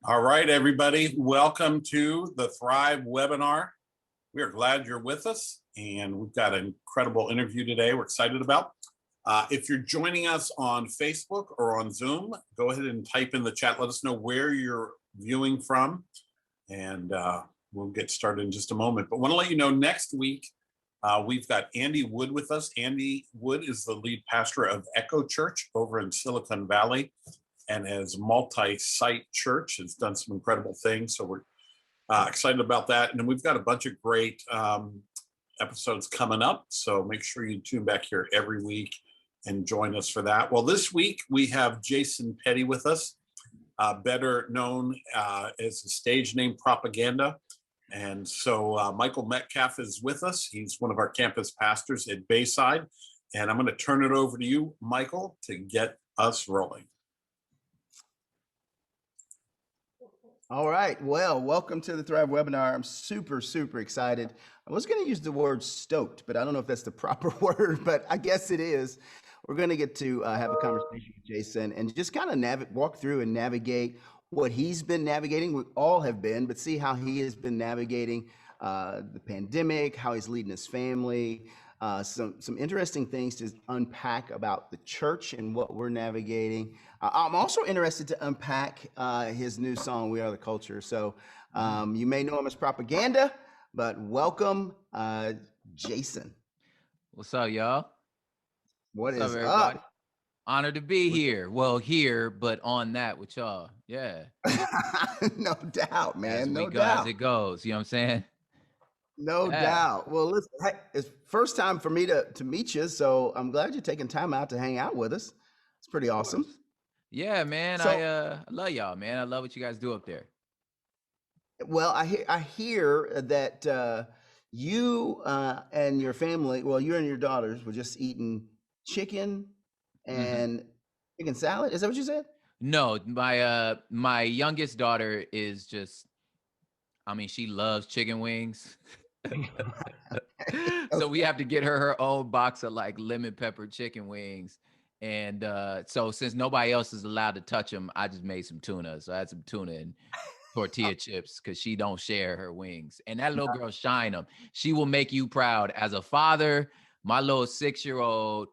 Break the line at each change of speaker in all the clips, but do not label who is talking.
All right, everybody. Welcome to the Thrive webinar. We are glad you're with us, and we've got an incredible interview today we're excited about. If you're joining us on Facebook or on Zoom, go ahead and type in the chat. Let us know where you're viewing from, and we'll get started in just a moment. But want to let you know next week, we've got Andy Wood with us. Andy Wood is the lead pastor of Echo Church over in Silicon Valley, and as multi-site church has done some incredible things. So we're excited about that. And then we've got a bunch of great episodes coming up. So make sure you tune back here every week and join us for that. Well, this week we have Jason Petty with us, better known as the stage name Propaganda. And so Michael Metcalf is with us. He's one of our campus pastors at Bayside. And I'm going to turn it over to you, Michael, to get us rolling.
All right. Well, welcome to the Thrive webinar. I'm super excited. I was going to use the word stoked, but I don't know if that's the proper word, but I guess it is. We're going to get to have a conversation with Jason and just kind of walk through and navigate what he's been navigating. We all have been, but see how he has been navigating the pandemic, how he's leading his family, some interesting things to unpack about the church and what we're navigating. I'm also interested to unpack his new song, We Are the Culture. So you may know him as Propaganda, but welcome, Jason.
What's up, y'all?
What's up, everybody?
Up? Honored to be here. Well, here, but on that with y'all. Yeah.
No doubt, man.
No doubt. As it goes. You know what I'm saying?
No doubt. Well, listen, it's first time for me to meet you, so I'm glad you're taking time out to hang out with us. It's pretty awesome.
Yeah, man. So, I love y'all, man. I love what you guys do up there.
Well, I hear that you and your family, well, you and your daughters were just eating chicken and chicken salad. Is that what you said?
No, my youngest daughter is just, I mean, she loves chicken wings. So we have to get her own box of like lemon pepper chicken wings. And so since nobody else is allowed to touch them, I just made some tuna. So I had some tuna and tortilla chips because she don't share her wings. And that little girl shine them. She will make you proud. As a father, my little 6-year-old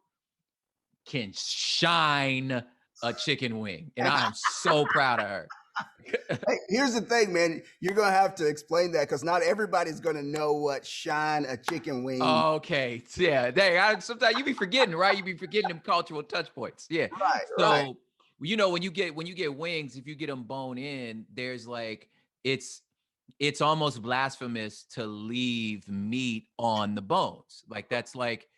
can shine a chicken wing. And I am so proud of her.
Hey, here's the thing, man. You're going to have to explain that because not everybody's going to know what shine a chicken wing.
Okay. Yeah. Sometimes you be forgetting, right? You be forgetting them cultural touch points. Yeah.
Right.
So, you know, when you get wings, if you get them bone in, there's like, it's almost blasphemous to leave meat on the bones. Like that's like,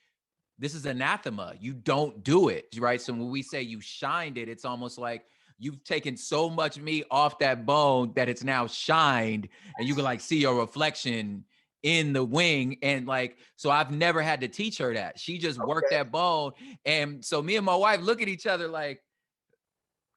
this is anathema. You don't do it, right? So when we say you shined it, it's almost like you've taken so much meat off that bone that it's now shined and you can like see your reflection in the wing. And like, so I've never had to teach her that. She just worked that bone. And so me and my wife look at each other like,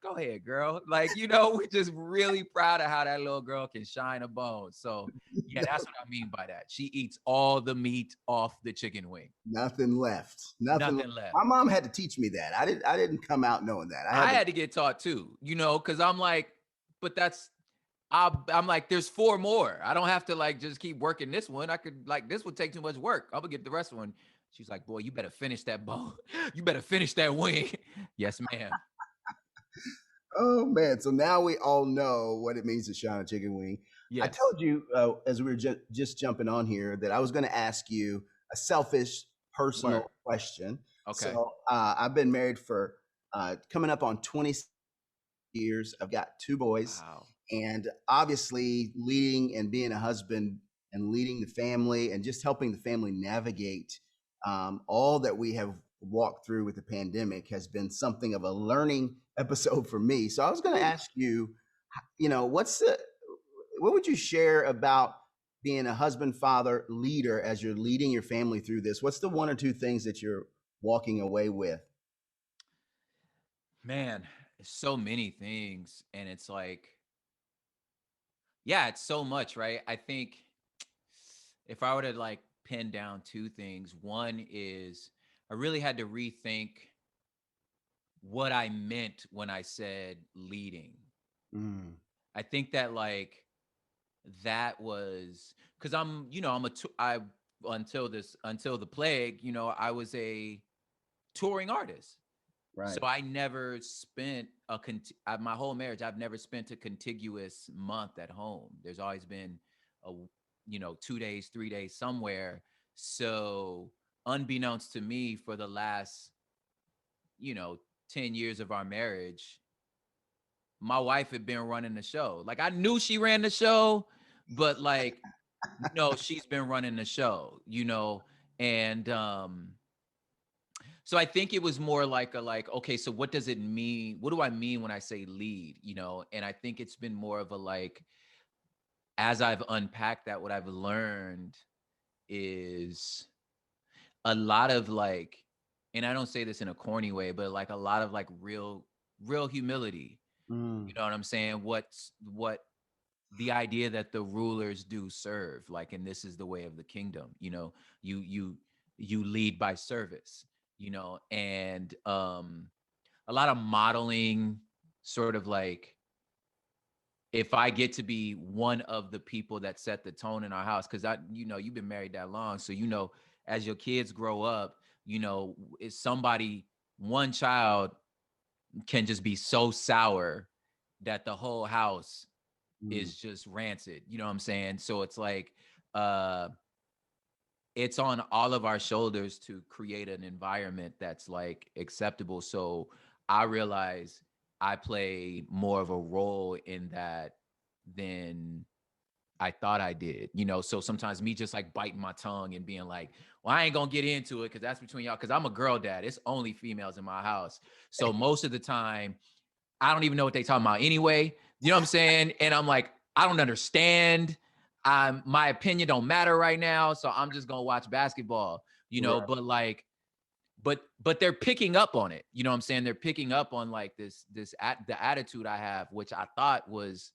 go ahead, girl. Like, you know, we're just really proud of how that little girl can shine a bone. So yeah, that's what I mean by that. She eats all the meat off the chicken wing.
Nothing left. Nothing left. My mom had to teach me that. I didn't come out knowing that.
I had to get taught too, you know, because I'm like, but I'm like, there's 4 more. I don't have to like just keep working this one. I could like, this would take too much work. I'm gonna get the rest of one. She's like, boy, you better finish that bone. You better finish that wing. Yes, ma'am.
Oh man! So now we all know what it means to shine a chicken wing. Yes. I told you as we were just jumping on here that I was going to ask you a selfish, personal question.
Okay.
So I've been married for coming up on 20 years. I've got 2 boys, and obviously leading and being a husband and leading the family and just helping the family navigate all that we have walked through with the pandemic has been something of a learning episode for me. So I was going to ask you, you know, what would you share about being a husband, father, leader as you're leading your family through this? What's the 1 or 2 things that you're walking away with?
Man, so many things. And it's like, yeah, it's so much, right? I think if I were to like pin down 2 things, one is I really had to rethink what I meant when I said leading. I think that like that was because I'm, you know, I until the plague, you know, I was a touring artist. So
Right.
I never spent my whole marriage. I've never spent a contiguous month at home. There's always been a, you know, 2 days, 3 days somewhere. So unbeknownst to me, for the last, you know, 10 years of our marriage, my wife had been running the show. Like I knew she ran the show, but like, no, she's been running the show, you know, and so I think it was more like okay, so what does it mean? What do I mean when I say lead? You know, and I think it's been more of a like, as I've unpacked that, what I've learned is a lot of like, and I don't say this in a corny way, but like a lot of like real humility.
Mm,
You know what I'm saying? What the idea that the rulers do serve, like, and this is the way of the kingdom. You know, you lead by service, you know, and a lot of modeling, sort of like, if I get to be one of the people that set the tone in our house, because you know, you've been married that long, so you know, as your kids grow up, you know, is somebody, one child can just be so sour that the whole house
mm.
is just rancid. You know what I'm saying? So it's like, uh, it's on all of our shoulders to create an environment that's like acceptable. So I realize I play more of a role in that than I thought I did, you know. So sometimes me just like biting my tongue and being like, well, I ain't gonna get into it because that's between y'all. Cause I'm a girl dad. It's only females in my house. So most of the time, I don't even know what they talking about anyway. You know what I'm saying? And I'm like, I don't understand. My opinion don't matter right now. So I'm just gonna watch basketball, you know,
Right.
but like, but they're picking up on it. You know what I'm saying? They're picking up on like the attitude I have, which I thought was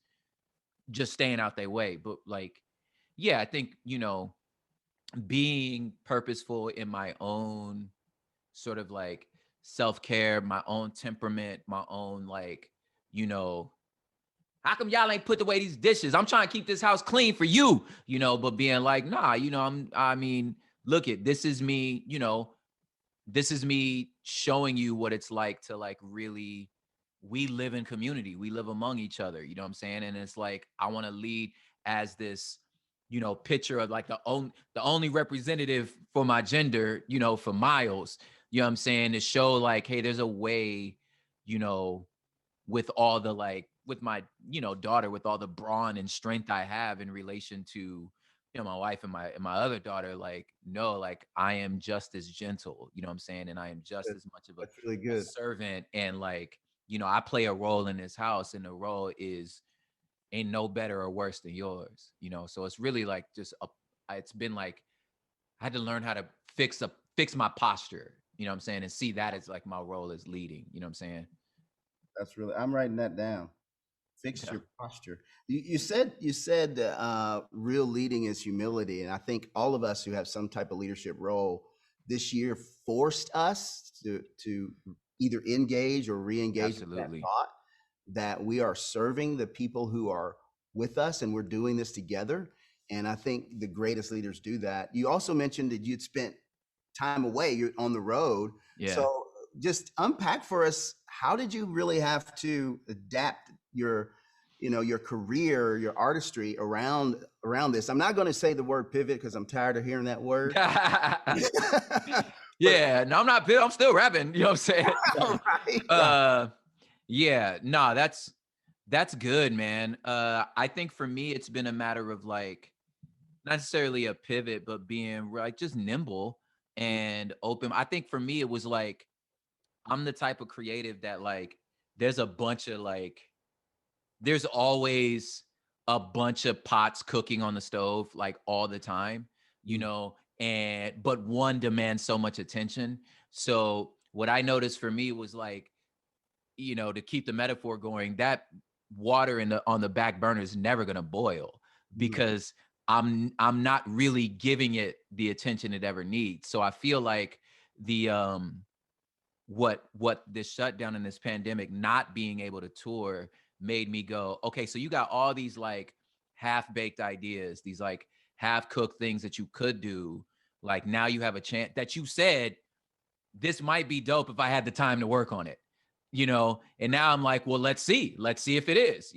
just staying out their way. But like, yeah, I think, you know, being purposeful in my own sort of like self-care, my own temperament, my own like, you know, how come y'all ain't put away these dishes? I'm trying to keep this house clean for you, you know, but being like, nah, you know, I mean, look it, this is me, you know, this is me showing you what it's like to like really, we live in community, we live among each other, you know what I'm saying? And it's like, I want to lead as this, you know, picture of like the only representative for my gender, you know, for Miles, you know what I'm saying, to show like, hey, there's a way, you know, with all the like, with my, you know, daughter, with all the brawn and strength I have in relation to, you know, my wife and my other daughter, like, no, like I am just as gentle, you know what I'm saying, and I am just
Good.
as much of
That's really
a
good.
servant, and like, you know, I play a role in this house, and the role is ain't no better or worse than yours, you know. So it's really like just it's been like I had to learn how to fix my posture, you know what I'm saying, and see that as like my role as leading, you know what I'm saying.
That's really. I'm writing that down. Fix
Yeah,
your posture. You said real leading is humility, and I think all of us who have some type of leadership role this year forced us to either engage or re-engage with that
absolutely.
thought that we are serving the people who are with us, and we're doing this together. And I think the greatest leaders do that. You also mentioned that you'd spent time away, you're on the road.
Yeah.
So just unpack for us, how did you really have to adapt your, you know, your career, your artistry around this? I'm not going to say the word pivot because I'm tired of hearing that word. But
Yeah, no, I'm not. I'm still rapping. You know what I'm saying?
right, right.
uh, yeah, no, that's good, man. I think for me, it's been a matter of like not necessarily a pivot, but being like just nimble and open. I think for me, it was like I'm the type of creative that like there's a bunch of like there's always a bunch of pots cooking on the stove like all the time, you
Mm,
know, and but one demands so much attention. So what I noticed for me was like, you know, to keep the metaphor going, that water in the on the back burner is never going to boil
mm,
because I'm not really giving it the attention it ever needs. So I feel like the what this shutdown and this pandemic, not being able to tour, made me go, okay, so you got all these like half-baked ideas, these like half-cooked things that you could do. Like now you have a chance that you said this might be dope if I had the time to work on it, and now I'm like, well, let's see if it is,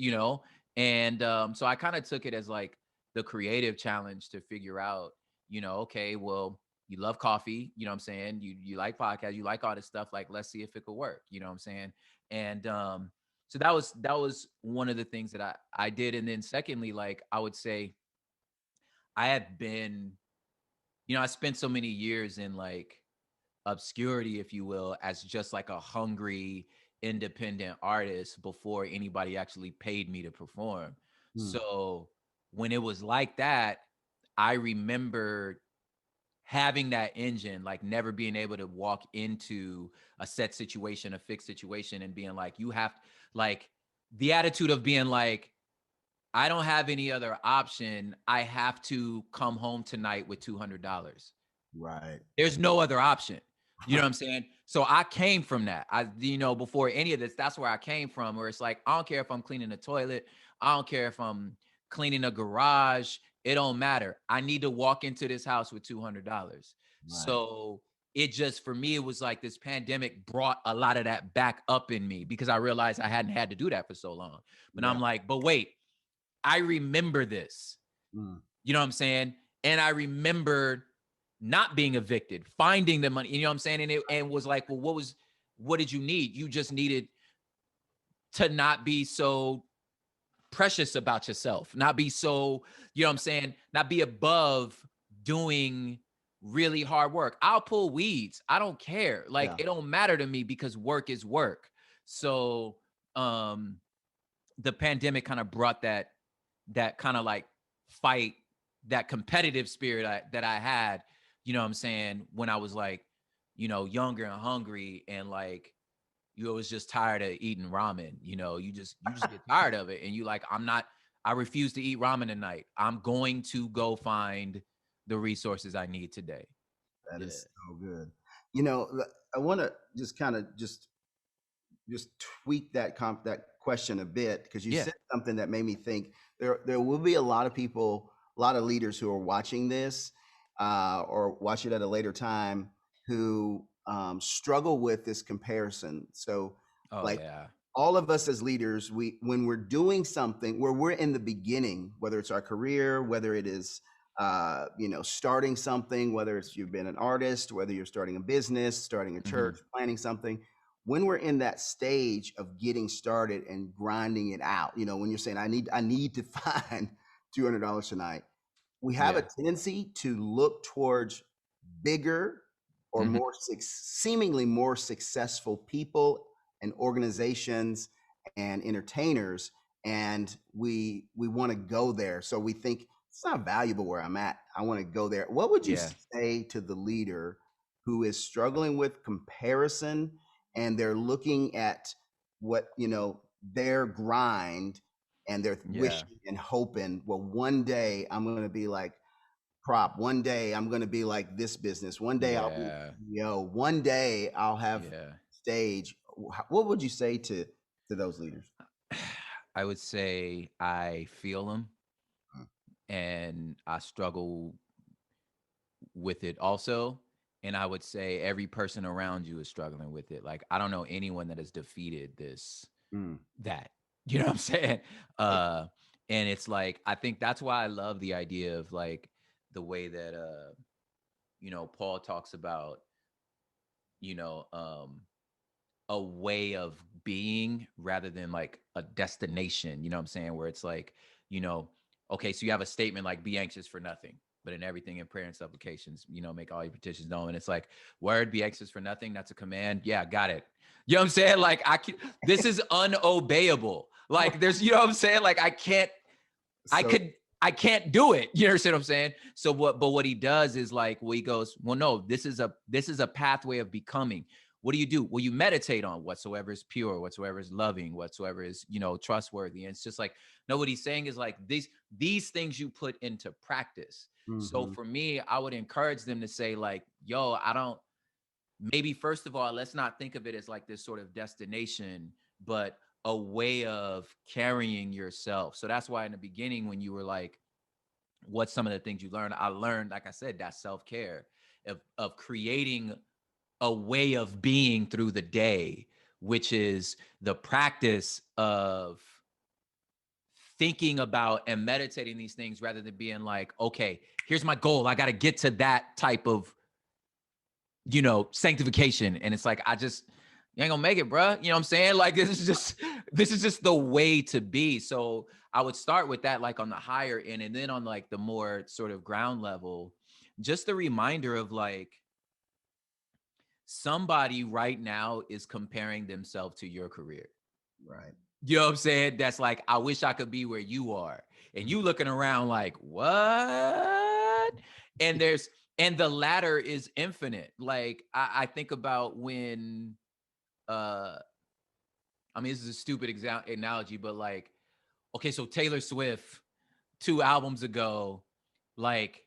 and so I kind of took it as like the creative challenge to figure out, okay, well, you love coffee, you know what I'm saying, you like podcasts, you like all this stuff, like let's see if it could work, you know what I'm saying. And so that was one of the things that I did. And then secondly, like I would say I had been, I spent so many years in like obscurity, if you will, as just like a hungry independent artist before anybody actually paid me to perform.
Mm.
So when it was like that, I remember having that engine, like never being able to walk into a set situation, a fixed situation, and being like, you have like the attitude of being like, I don't have any other option. I have to come home tonight with $200.
Right.
There's no other option. You know what I'm saying? So I came from that. Before any of this, that's where I came from, where it's like, I don't care if I'm cleaning a toilet. I don't care if I'm cleaning a garage. It don't matter. I need to walk into this house with $200.
Right.
So it just, for me, it was like this pandemic brought a lot of that back up in me because I realized I hadn't had to do that for so long. But
Yeah.
I'm like, but wait, I remember this.
Mm.
You know what I'm saying? And I remembered not being evicted, finding the money, you know what I'm saying? And was like, well, what did you need? You just needed to not be so precious about yourself, not be so, you know what I'm saying? Not be above doing really hard work. I'll pull weeds. I don't care. Like
Yeah.
it don't matter to me because work is work. So um the pandemic kind of brought that kind of like fight, that competitive spirit that I had, you know what I'm saying, when I was like, younger and hungry and like you was just tired of eating ramen, you just get tired of it and you like, I refuse to eat ramen tonight. I'm going to go find the resources I need today.
That
Yeah.
is so good. I want to just kind of just tweak that question a bit because you
Yeah.
said something that made me think there will be a lot of people, a lot of leaders who are watching this or watch it at a later time who struggle with this comparison. So,
Oh
like
yeah.
all of us as leaders, when we're doing something where we're in the beginning, whether it's our career, whether it is starting something, whether it's you've been an artist, whether you're starting a business, starting a church, planning something, when we're in that stage of getting started and grinding it out, when you're saying I need to find $200 tonight, we have a
Yeah.
tendency to look towards bigger or
Mhm.
more seemingly more successful people and organizations and entertainers, and we want to go there. So we think it's not valuable where I'm at. I want to go there. What would you
Yeah.
say to the leader who is struggling with comparison and they're looking at what their grind and they're
Yeah.
wishing and hoping, well, one day I'm going to be like Prop, one day I'm going to be like this business, one day I'll be
Yeah.
CEO, one day I'll have
Yeah.
stage. What would you say to those leaders?
I would say I feel them
Mm.
and I struggle with it also. And I would say every person around you is struggling with it. Like I don't know anyone that has defeated
Mm.
that. You know what I'm saying? And it's like I think that's why I love the idea of like the way that Paul talks about, you know, um a way of being rather than like a destination, you know what I'm saying? Where it's like, you know, okay, so you have a statement like be anxious for nothing, but in everything in prayer and supplications, make all your petitions known. And it's like, word, be anxious for nothing. That's a command. Yeah, got it. You know what I'm saying? Like this is unobeyable. Like there's, you know what I'm saying? Like I
So
can't do it. You understand what I'm saying? So what he does is like, well, he goes, well, no, this is a pathway of becoming. What do? Well, you meditate on whatsoever is pure, whatsoever is loving, whatsoever is, trustworthy. And it's just like, no, what he's saying is like these things you put into practice. So
mhm.
for me, I would encourage them to say like, yo, maybe first of all, let's not think of it as like this sort of destination, but a way of carrying yourself. So that's why in the beginning, when you were like, what's some of the things you learned? I learned, like I said, that self-care of creating a way of being through the day, which is the practice of thinking about and meditating these things rather than being like, okay, here's my goal. I got to get to that type of, sanctification. And it's like, you ain't gonna make it, bro. You know what I'm saying? Like, this is just the way to be. So I would start with that, like on the higher end, and then on like the more sort of ground level, just the reminder of like, somebody right now is comparing themselves to your career.
Right.
You know what I'm saying? That's like, I wish I could be where you are. And you looking around like, what? And the latter is infinite. Like, I think about when, this is a stupid analogy, but like, okay, so Taylor Swift 2 albums ago, like,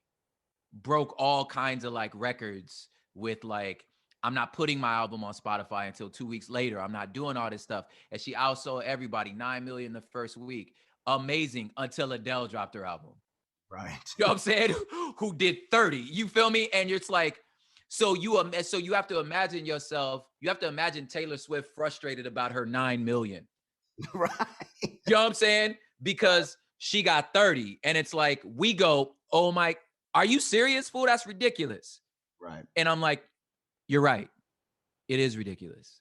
broke all kinds of like records with like, I'm not putting my album on Spotify until 2 weeks later. I'm not doing all this stuff. And she outsold everybody 9 million the first week. Amazing, until Adele dropped her album.
Right.
You know what I'm saying? Who did 30. You feel me? And it's like, so you have to imagine yourself, you have to imagine Taylor Swift frustrated about her 9 million.
Right.
You know what I'm saying? Because she got 30. And it's like, we go, oh my, are you serious, fool? That's ridiculous.
Right.
And I'm like, you're right. It is ridiculous.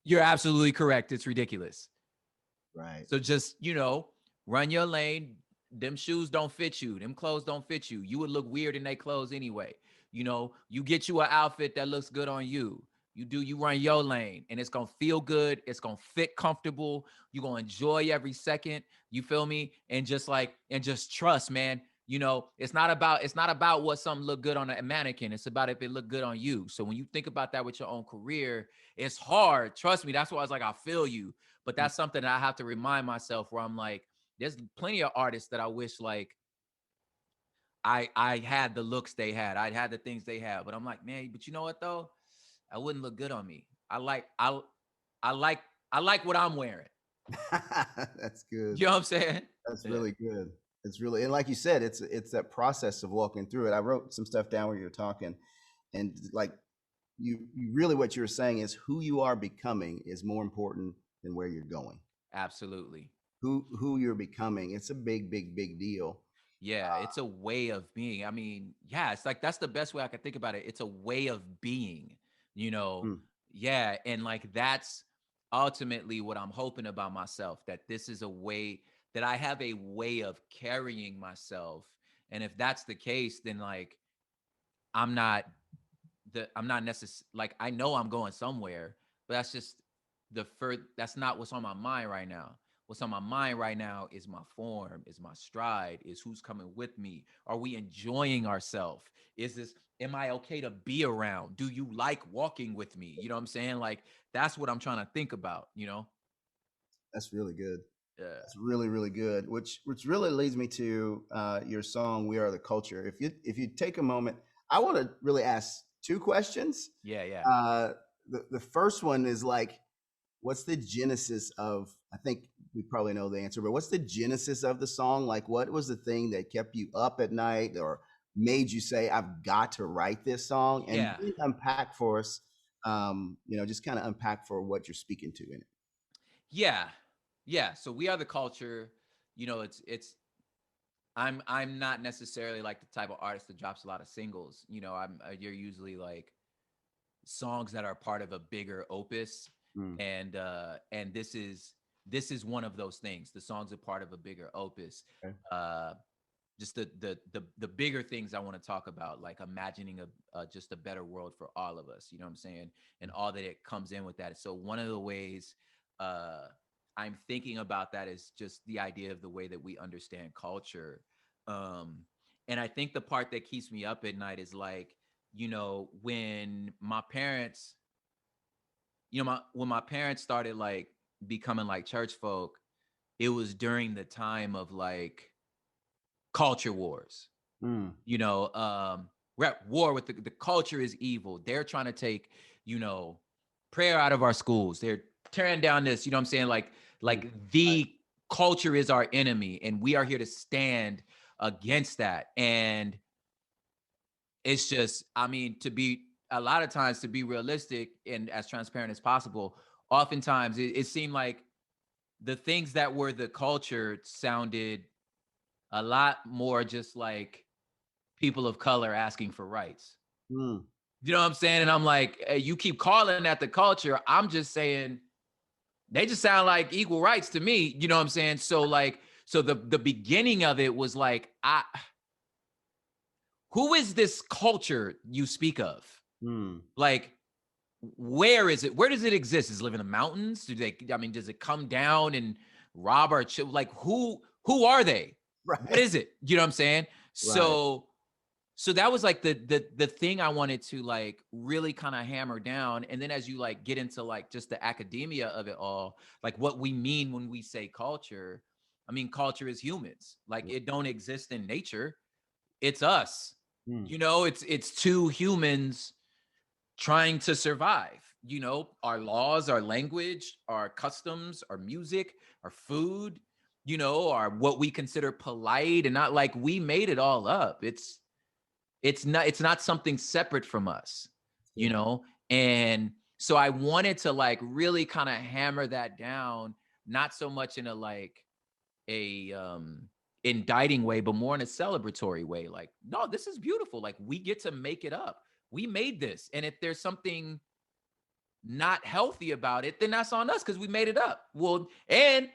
You're absolutely correct. It's ridiculous.
Right.
So just, run your lane. Them shoes don't fit you. Them clothes don't fit you. You would look weird in their clothes anyway. You get you an outfit that looks good on you. You run your lane, and it's going to feel good. It's going to fit comfortable. You're going to enjoy every second. You feel me? And just trust, man. It's not about what something look good on a mannequin. It's about if it look good on you. So when you think about that with your own career, it's hard. Trust me. That's why I was like, I feel you. But that's something that I have to remind myself, where I'm like, there's plenty of artists that I wish like I had the looks they had. I'd had the things they had. But I'm like, man, but you know what though? I wouldn't look good on me. I like what I'm wearing.
That's good.
You know what I'm saying?
That's really good. It's really, and like you said, it's that process of walking through it. I wrote some stuff down where you were talking, and like you really, what you're saying is who you are becoming is more important than where you're going.
Absolutely.
Who you're becoming, it's a big deal.
Yeah, it's a way of being. I mean, yeah, it's like that's the best way I could think about it. It's a way of being,
Mm.
Yeah, and like that's ultimately what I'm hoping about myself, that this is a way that I have a way of carrying myself. And if that's the case, then like I'm not necessarily like, I know I'm going somewhere, but that's just that's not what's on my mind right now. What's on my mind right now is my form, is my stride, is who's coming with me. Are we enjoying ourselves? Am I okay to be around? Do you like walking with me? You know what I'm saying? Like, that's what I'm trying to think about,
That's really good.
Yeah.
It's really good. Which really leads me to your song "We Are the Culture." If you take a moment, I want to really ask 2 questions.
Yeah.
The first one is like, what's the genesis of? I think we probably know the answer, but what's the genesis of the song? Like, what was the thing that kept you up at night or made you say, "I've got to write this song"? And
Yeah.
really unpack for us. Just kind of unpack for what you're speaking to in it.
Yeah. So We Are the Culture. I'm not necessarily like the type of artist that drops a lot of singles. You're usually like songs that are part of a bigger opus.
Mm.
And this is one of those things. The songs are part of a bigger opus.
Okay.
Just the bigger things I want to talk about, like imagining just a better world for all of us. You know what I'm saying? And all that it comes in with that. So one of the ways I'm thinking about that is just the idea of the way that we understand culture. And I think the part that keeps me up at night is like, when my parents, when my parents started like becoming like church folk, it was during the time of like culture wars.
Mm.
We're at war with the culture is evil. They're trying to take, prayer out of our schools. They're tearing down this, you know what I'm saying? Like the culture is our enemy, and we are here to stand against that. And it's just, I mean, to be a lot of times, to be realistic and as transparent as possible, oftentimes it seemed like the things that were the culture sounded a lot more just like people of color asking for rights.
Mm.
You know what I'm saying? And I'm like, hey, you keep calling that the culture. I'm just saying they just sound like equal rights to me. You know what I'm saying? So like, so the beginning of it was like, who is this culture you speak of?
Mm.
Like, where is it? Where does it exist? Does it live in the mountains? I mean, does it come down and rob our children? Like, who are they?
Right.
What is it? You know what I'm saying?
Right.
So that was like the thing I wanted to like really kind of hammer down. And then as you like get into like just the academia of it all, like what we mean when we say culture, I mean, culture is humans. Like it don't exist in nature. It's us.
Mm.
You know, it's two humans trying to survive. You know, our laws, our language, our customs, our music, our food, you know, our what we consider polite, and not like we made it all up. It's not something separate from us, you know? And so I wanted to like really kind of hammer that down, not so much in a like a indicting way, but more in a celebratory way. Like, no, this is beautiful. Like we get to make it up. We made this. And if there's something not healthy about it, then that's on us because we made it up. Well, and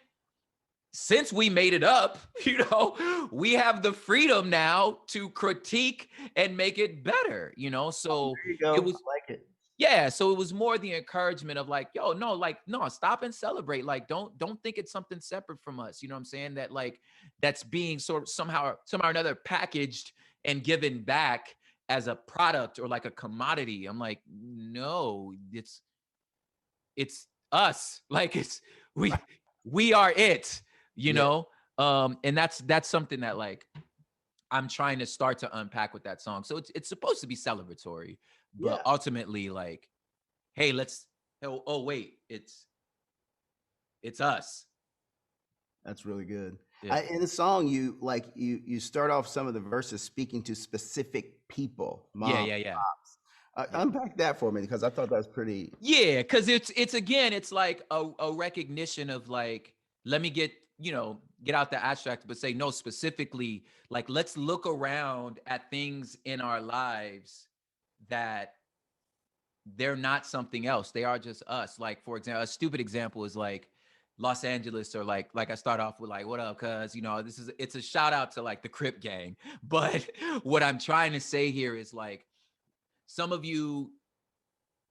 since we made it up, you know, we have the freedom now to critique and make it better, you know? So
There you go.
it was,
I like it.
yeah. So it was more the encouragement of like, yo, no, like, no, stop and celebrate. Like, don't think it's something separate from us. You know what I'm saying? That like, that's being sort of somehow or another packaged and given back as a product or like a commodity. I'm like, no, it's us. Like we are it, you know? And that's something that like I'm trying to start to unpack with that song. So it's supposed to be celebratory, but ultimately like, hey, oh wait, it's us.
That's really good.
Yeah.
In the song, you start off some of the verses speaking to specific people. Mom,
Yeah.
pops. Unpack that for me because I thought that was pretty.
Yeah, because it's again, it's like a recognition of like, let me get out the abstract, but say no, specifically, like let's look around at things in our lives that they're not something else. They are just us. Like, for example, a stupid example is like Los Angeles, or like I start off with like, what up, cuz, you know, it's a shout out to like the Crip gang. But what I'm trying to say here is like, some of you,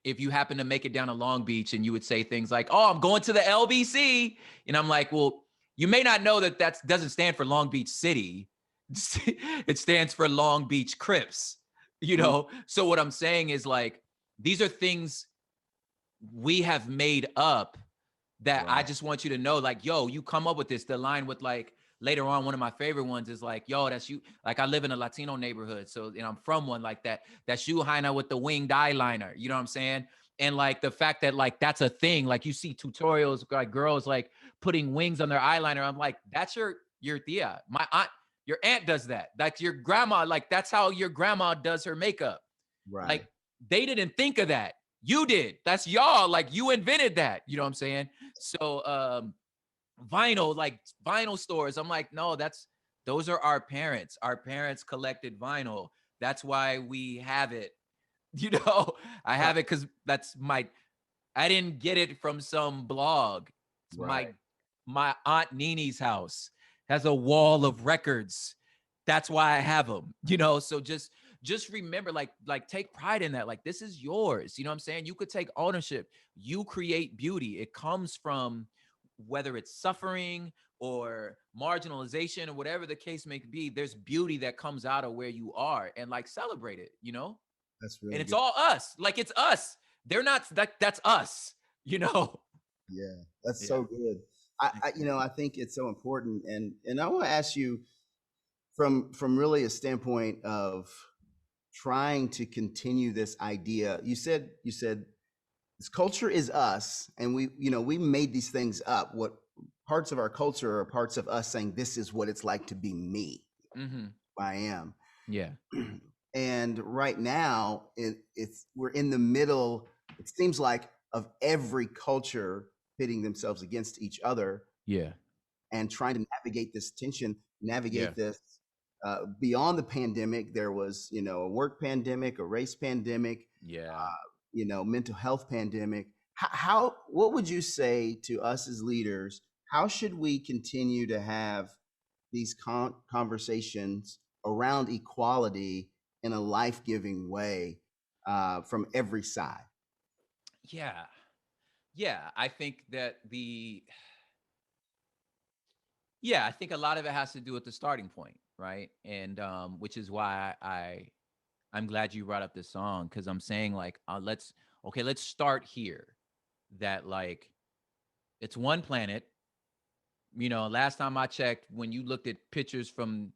if you happen to make it down to Long Beach and you would say things like, oh, I'm going to the LBC. And I'm like, well, you may not know that doesn't stand for Long Beach City. It stands for Long Beach Crips, you know? So what I'm saying is like, these are things we have made up that I just want you to know, like, yo, you come up with this. The line with like, later on, one of my favorite ones is like, yo, that's you. Like, I live in a Latino neighborhood. So, and I'm from one like that. That's you, Heina, with the winged eyeliner. You know what I'm saying? And like the fact that like, that's a thing. Like you see tutorials, like girls like putting wings on their eyeliner. I'm like, that's your tia. My aunt, your aunt does that. Like your grandma, like that's how your grandma does her makeup.
Right.
Like they didn't think of that. You did. That's y'all. Like you invented that. You know what I'm saying? So, vinyl, like vinyl stores, I'm like, no, those are our parents. Our parents collected vinyl. That's why we have it. You know, I have it because I didn't get it from some blog. My aunt Nini's house has a wall of records. That's why I have them, you know? So just remember, like take pride in that. Like, this is yours. You know what I'm saying? You could take ownership. You create beauty. It comes from, whether it's suffering or marginalization or whatever the case may be, there's beauty that comes out of where you are, and like celebrate it, you know?
That's really
and it's
good.
all us. Like it's us. They're not that's us, you know?
Yeah, that's so good. I think it's so important, and I want to ask you from really a standpoint of trying to continue this idea. You said this culture is us, and we made these things up. What parts of our culture are parts of us saying this is what it's like to be me.
Mm-hmm.
I am.
Yeah.
And right now, we're in the middle. It seems like of every culture pitting themselves against each other
Yeah.
and trying to navigate this tension,
Yeah.
navigate this. Beyond the pandemic, there was, a work pandemic, a race pandemic,
Yeah.
mental health pandemic. What would you say to us as leaders? How should we continue to have these conversations around equality in a life-giving way from every side?
Yeah. Yeah. I think that I think a lot of it has to do with the starting point, right? And which is why I'm glad you brought up this song, because I'm saying like let's start here. That like it's one planet. Last time I checked, when you looked at pictures from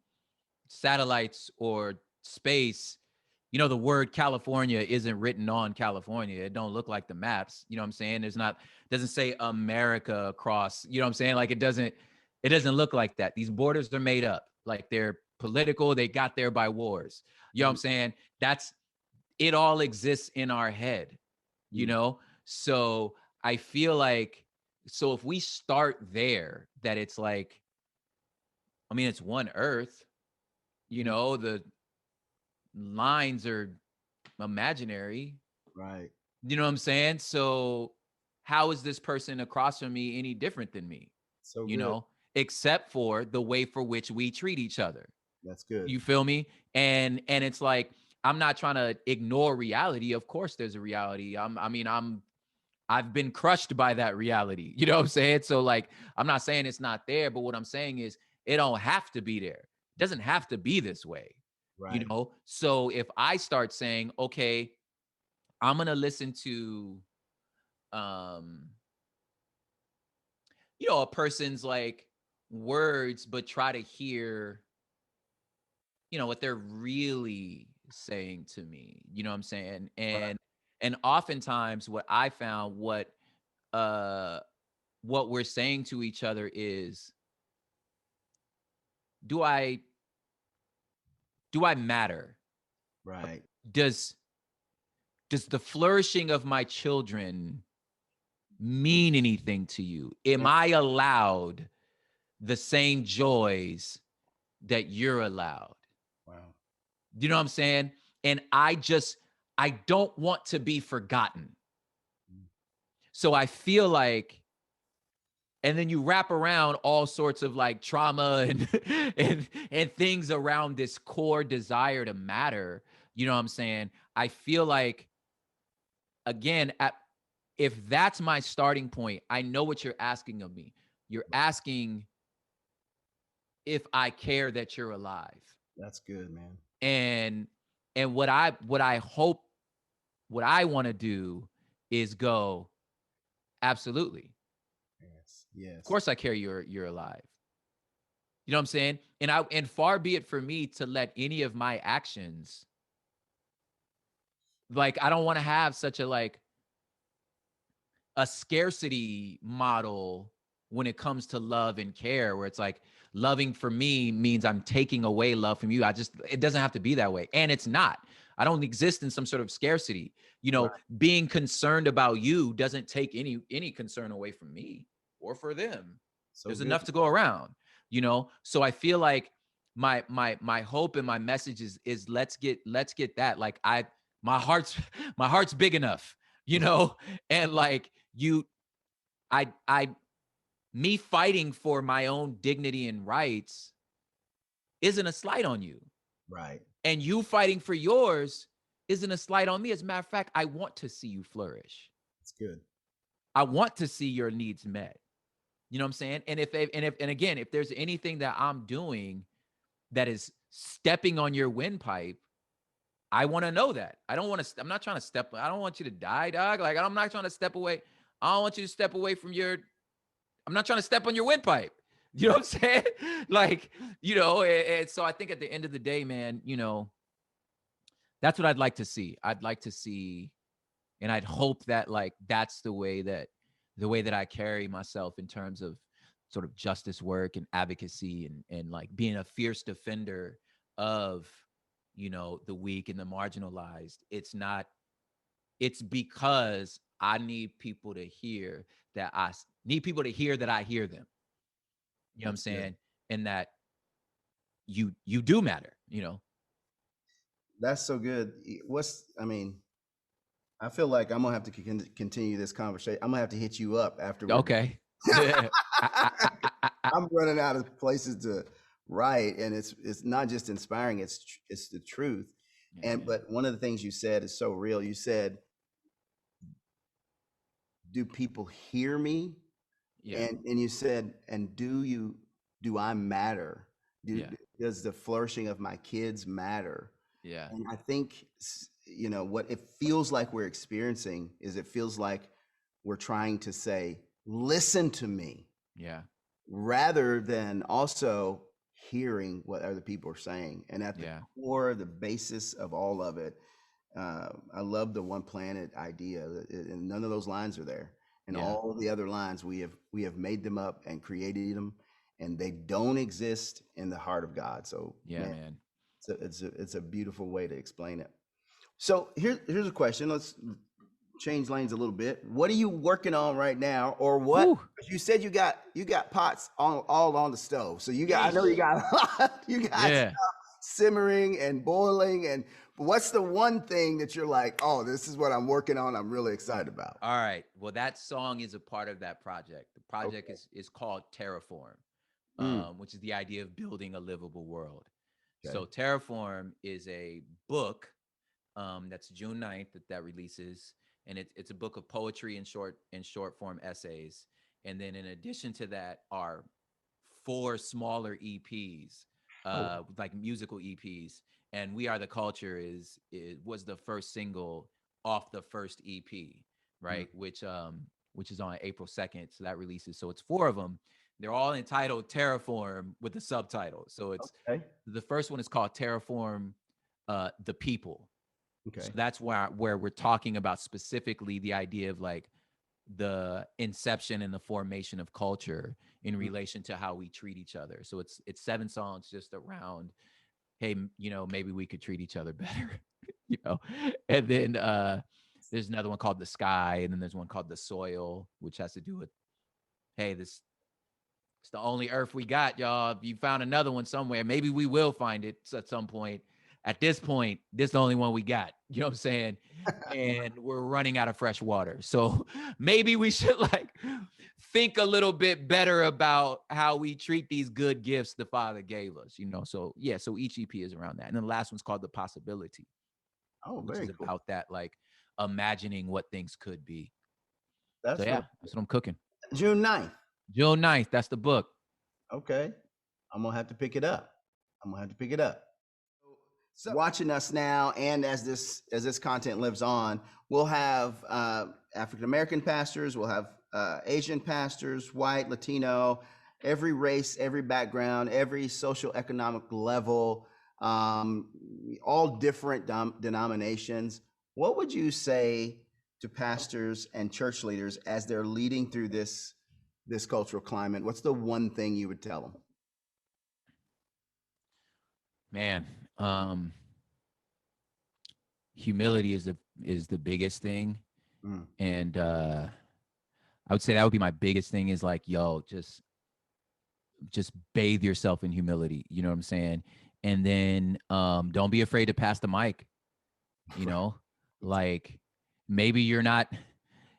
satellites or space, the word California isn't written on California. It don't look like the maps. You know what I'm saying? Doesn't say America across, you know what I'm saying? Like it doesn't look like that. These borders are made up. Like they're political. They got there by wars. You know what I'm saying? It all exists in our head, So I feel like, so if we start there, that it's like, it's one earth, the lines are imaginary.
Right.
You know what I'm saying? So how is this person across from me any different than me?
So good.
Except for the way for which we treat each other.
That's good.
You feel me? And it's like, I'm not trying to ignore reality. Of course there's a reality. I've been crushed by that reality. You know what I'm saying? So like, I'm not saying it's not there, but what I'm saying is it don't have to be there. It doesn't have to be this way.
Right.
So if I start saying, okay, I'm going to listen to, a person's like words, but try to hear, what they're really saying to me, you know what I'm saying? And oftentimes what I found, what we're saying to each other is, do I matter?
Right.
Does the flourishing of my children mean anything to you? Am I allowed the same joys that you're allowed?
Wow.
You know what I'm saying? And I don't want to be forgotten. So I feel like, and then you wrap around all sorts of like trauma and and things around this core desire to matter. You know what I'm saying? I feel like, again, if that's my starting point, I know what you're asking of me. You're asking if I care that you're alive.
That's good, man.
And what I hope, what I want to do is go, absolutely.
Yes.
Of course I care you're alive. You know what I'm saying? And far be it for me to let any of my actions, like, I don't want to have such a scarcity model when it comes to love and care, where it's like, loving for me means I'm taking away love from you. It doesn't have to be that way. And it's not. I don't exist in some sort of scarcity. Right. Being concerned about you doesn't take any concern away from me or for them. So there's enough to go around, So I feel like my hope and my message is let's get that. Like my heart's big enough, and like me fighting for my own dignity and rights isn't a slight on you.
Right.
And you fighting for yours isn't a slight on me. As a matter of fact, I want to see you flourish.
That's good.
I want to see your needs met. You know what I'm saying? And if there's anything that I'm doing that is stepping on your windpipe, I want to know that. I'm not trying to step. I don't want you to die, dog. Like, I'm not trying to step away. I don't want you to step away from I'm not trying to step on your windpipe. You know what I'm saying? Like, and so I think at the end of the day, man, that's what I'd like to see. I'd like to see And I'd hope that like that's the way that I carry myself in terms of sort of justice work and advocacy and like being a fierce defender of, the weak and the marginalized. It's because I need people to hear that I hear them. You know what I'm
That's good.
saying? And that you do matter.
That's so good. I feel like I'm gonna have to continue this conversation. I'm gonna have to hit you up after we're done.
Okay.
I'm running out of places to write, and it's not just inspiring. It's the truth.
Yeah, man.
But one of the things you said is so real. You said, "Do people hear me?"
Yeah.
And you said, "And do I matter?
Yeah.
Does the flourishing of my kids matter?"
Yeah.
And I think what it feels like we're experiencing is it feels like we're trying to say, "Listen to me,"
Yeah.
rather than also hearing what other people are saying. And at the
Yeah.
core, the basis of all of it, I love the one planet idea, and none of those lines are there. And
Yeah.
all the other lines we have made them up and created them, and they don't exist in the heart of God. So
Yeah,
man,
man.
it's a beautiful way to explain it. So here's a question. Let's change lanes a little bit. What are you working on right now, or what?
Whew.
You said you got pots all on the stove. So I know you
Yeesh.
got a lot. You got
Yeah.
stuff simmering and boiling. And what's the one thing that you're like, oh, this is what I'm working on, I'm really excited about?
All right. Well, that song is a part of that project. The project
Okay.
is called Terraform,
Mm,
which is the idea of building a livable world.
okay.
So Terraform is a book that's June 9th that releases, and it's a book of poetry and short form essays. And then in addition to that are 4 smaller EPs,
Oh,
like musical EPs. And We Are the Culture was the first single off the first EP,
mm,
right? Which is on April 2nd. So that releases. So it's 4 of them. They're all entitled Terraform with the subtitle. So it's
okay.
the first one is called Terraform the People. So
Okay.
that's where we're talking about specifically the idea of like the inception and the formation of culture in
Mm,
relation to how we treat each other. So it's 7 songs just around, hey, maybe we could treat each other better, you know. And then there's another one called The Sky, and then there's one called The Soil, which has to do with, hey, it's the only earth we got, y'all. If you found another one somewhere, maybe we will find it at some point. At this point, this is the only one we got. You know what I'm saying? And we're running out of fresh water. So maybe we should like think a little bit better about how we treat these good gifts the Father gave us. So yeah, so each EP is around that. And then the last one's called The Possibility,
oh,
which
very
is
cool.
about that, like imagining what things could be. So
That's
yeah,
really
that's what I'm cooking.
June 9th.
June 9th, that's the book.
Okay. I'm gonna have to pick it up. I'm gonna have to pick it up. So watching us now, and as this content lives on, we'll have African American pastors, we'll have Asian pastors, white, Latino, every race, every background, every social economic level, all different denominations. What would you say to pastors and church leaders as they're leading through this cultural climate? What's the one thing you would tell them?
Man, humility is the biggest thing.
Mm,
And I would say that would be my biggest thing is like, yo, just bathe yourself in humility. You know what I'm saying? And then don't be afraid to pass the mic, you know? Like maybe you're not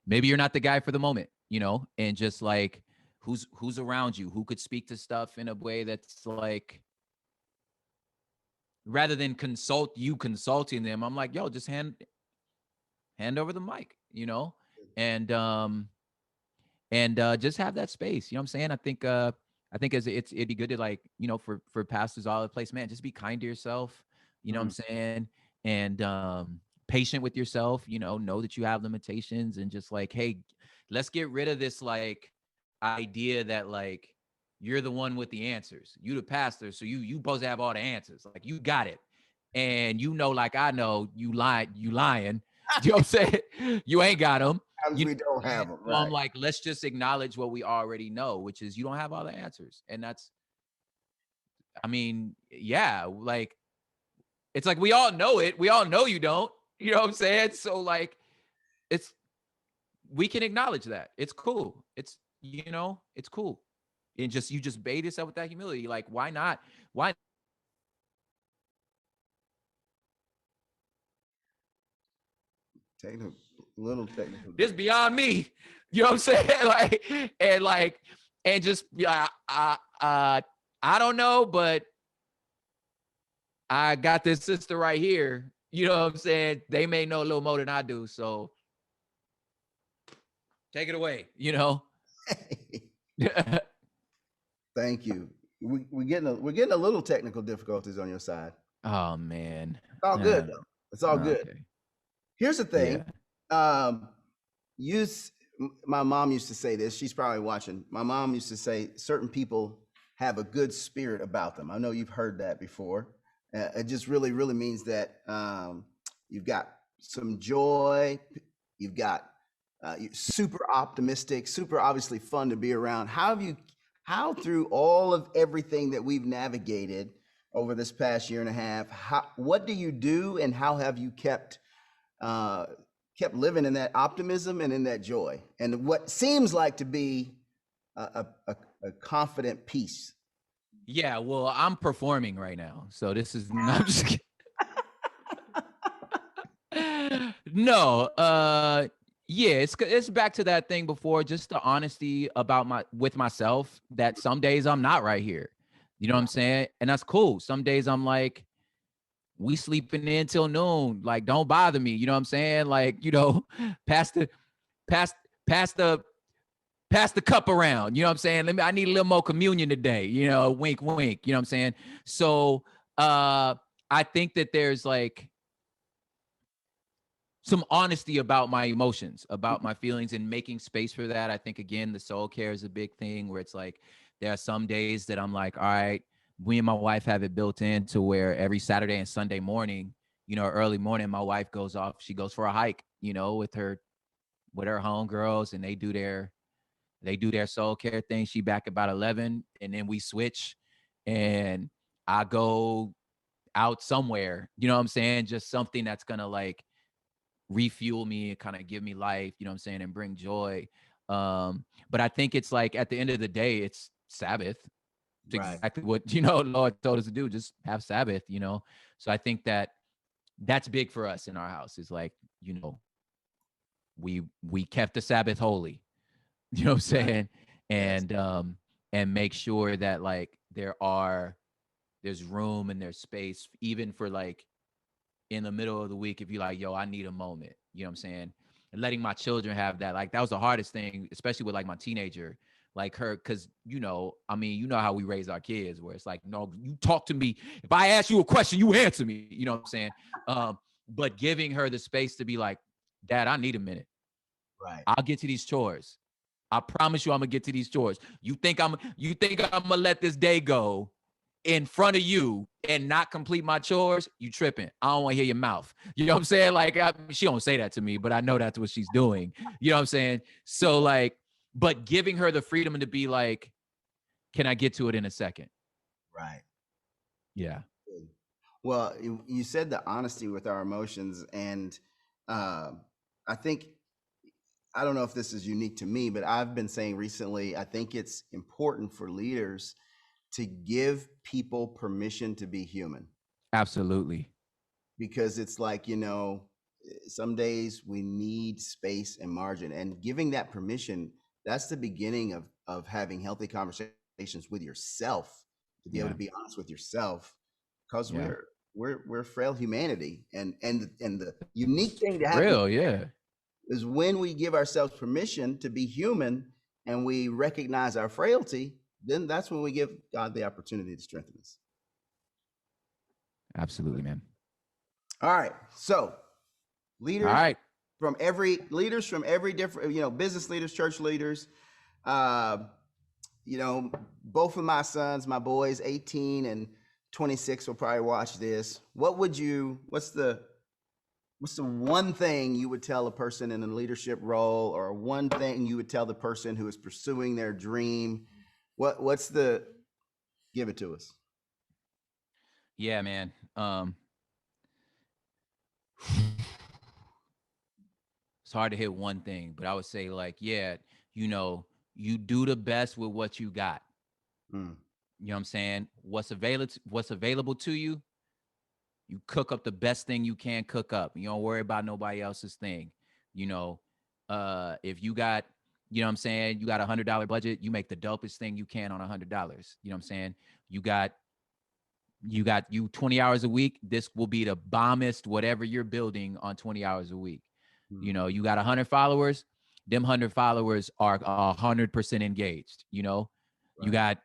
the guy for the moment, and just like who's around you, who could speak to stuff in a way that's like, rather than consulting them, I'm like, yo, just hand over the mic, and just have that space. You know what I'm saying? I think it'd be good to, like, for pastors all over the place, man, just be kind to yourself. You know what I'm
mm,
saying? And patient with yourself, know that you have limitations, and just like, hey, let's get rid of this like idea that like you're the one with the answers. You the pastor, so you supposed to have all the answers. Like you got it. And like I know you lying. You know what I'm saying? You ain't got them.
Sometimes we don't have them,
So I'm
right?
like, let's just acknowledge what we already know, which is you don't have all the answers. And that's, I mean, yeah, like, it's like we all know it. We all know you don't. You know what I'm saying? So like, it's, we can acknowledge that. It's cool. It's, it's cool. And just, you just bait yourself with that humility. Like, why not? Why
Technical, little technical.
this beyond me? You know what I'm saying? And just, yeah, I don't know, but I got this sister right here. You know what I'm saying? They may know a little more than I do. So take it away,
Thank you. We're getting a little technical difficulties on your side.
Oh man.
It's all good though. It's all good.
Okay.
Here's the thing.
Yeah.
My mom used to say this. She's probably watching. My mom used to say certain people have a good spirit about them. I know you've heard that before. It just really, really means that you've got some joy. You've got you're super optimistic, super obviously fun to be around. How through all of everything that we've navigated over this past year and a half, what do you do, and how have you kept living in that optimism and in that joy, and what seems like to be a confident peace?
Yeah, well, I'm performing right now, so this is not just kidding. No, yeah, it's back to that thing before, just the honesty about with myself, that some days I'm not right here. You know what I'm saying? And that's cool. Some days I'm like, we sleeping in till noon. Like, don't bother me. You know what I'm saying? Like, pass the pass pass the pass the cup around. You know what I'm saying? I need a little more communion today. Wink, wink. You know what I'm saying? So I think that there's like some honesty about my emotions, about my feelings, and making space for that. I think, again, the soul care is a big thing, where it's like, there are some days that I'm like, all right, me and my wife have it built in to where every Saturday and Sunday morning, early morning, my wife goes off, she goes for a hike, with her homegirls, and they do their soul care thing. She back about 11, and then we switch, and I go out somewhere, you know what I'm saying? Just something that's gonna like refuel me and kind of give me life, you know what I'm saying, and bring joy. But I think it's like, at the end of the day, it's Sabbath. It's
Right.
exactly what, Lord told us to do, just have Sabbath, So I think that's big for us in our house, is like, we kept the Sabbath holy, you know what I'm saying?
Right. Yes.
And make sure that like there's room and there's space, even for like in the middle of the week, if you're like, yo, I need a moment, you know what I'm saying? And letting my children have that. Like, that was the hardest thing, especially with like my teenager, like her, because I mean, you know how we raise our kids, where it's like, no, you talk to me. If I ask you a question, you answer me, you know what I'm saying? But giving her the space to be like, Dad, I need a minute.
Right.
I'll get to these chores. I promise you I'm gonna get to these chores. You think I'm gonna let this day go in front of you and not complete my chores? You tripping. I don't want to hear your mouth. You know what I'm saying? Like, she don't say that to me, but I know that's what she's doing. You know what I'm saying? So like, but giving her the freedom to be like, can I get to it in a second?
Right.
Yeah.
Well, you said the honesty with our emotions, and I think, I don't know if this is unique to me, but I've been saying recently, I think it's important for leaders to give people permission to be human,
Absolutely.
because it's like, some days we need space and margin, and giving that permission, that's the beginning of having healthy conversations with yourself, to be able to be honest with yourself, because
Yeah.
we're frail humanity, and the unique thing to happen
Real, yeah.
is when we give ourselves permission to be human and we recognize our frailty, then that's when we give God the opportunity to strengthen us.
Absolutely, man.
All right. So
All
leaders
right.
from every different, business leaders, church leaders, both of my sons, my boys, 18 and 26, will probably watch this. What's the what's the one thing you would tell a person in a leadership role, or one thing you would tell the person who is pursuing their dream? What's the, give it to us.
Yeah, man. It's hard to hit one thing, but I would say like, yeah, you do the best with what you got.
Mm.
You know what I'm saying? What's available to you, you cook up the best thing you can cook up. You don't worry about nobody else's thing. If you got, you know what I'm saying, you got $100 budget, you make the dopest thing you can on $100. You know what I'm saying? You got 20 hours a week. This will be the bombest whatever you're building on 20 hours a week.
Mm.
You got 100 followers. Them 100 followers are 100% engaged.
Right.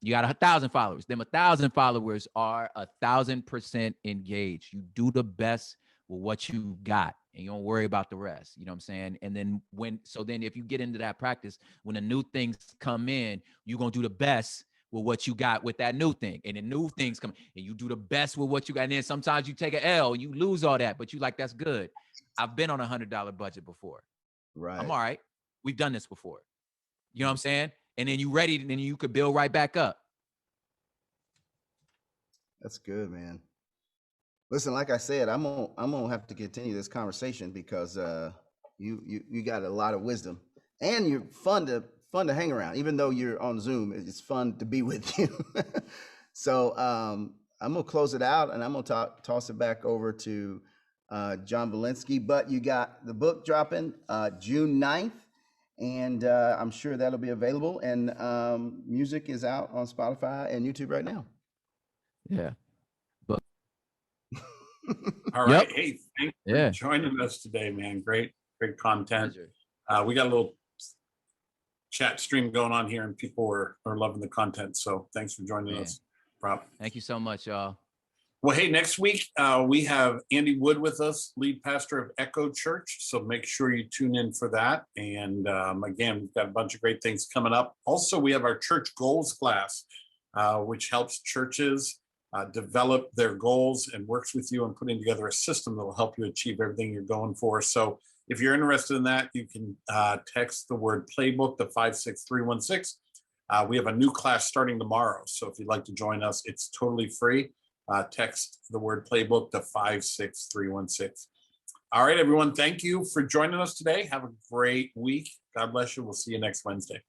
You got 1,000 followers. Them 1,000 followers are 1,000% engaged. You do the best with what you got, and you don't worry about the rest. You know what I'm saying? And then then if you get into that practice, when the new things come in, you're gonna do the best with what you got with that new thing. And the new things come, and you do the best with what you got. And then sometimes you take an L, you lose all that, but you like, that's good. I've been on $100 budget before.
Right.
I'm all right. We've done this before. You know what I'm saying? And then you ready, and then you could build right back up.
That's good, man. Listen, like I said, I'm gonna have to continue this conversation because you got a lot of wisdom, and you're fun to hang around. Even though you're on Zoom, it's fun to be with you. So I'm gonna close it out, and I'm gonna toss it back over to John Valinsky. But you got the book dropping June 9th. And I'm sure that'll be available. And music is out on Spotify and YouTube right now.
Yeah.
All right.
Yep.
Hey, thanks for joining us today, man. Great content. We got a little chat stream going on here, and people are loving the content. So thanks for joining us, Rob.
Thank you so much, y'all.
Well, hey, next week we have Andy Wood with us, lead pastor of Echo Church. So make sure you tune in for that. And again, we've got a bunch of great things coming up. Also, we have our church goals class, which helps churches develop their goals and works with you on putting together a system that will help you achieve everything you're going for. So if you're interested in that, you can text the word playbook to 56316. We have a new class starting tomorrow. So if you'd like to join us, it's totally free. Text the word playbook to 56316. All right, everyone. Thank you for joining us today. Have a great week. God bless you. We'll see you next Wednesday.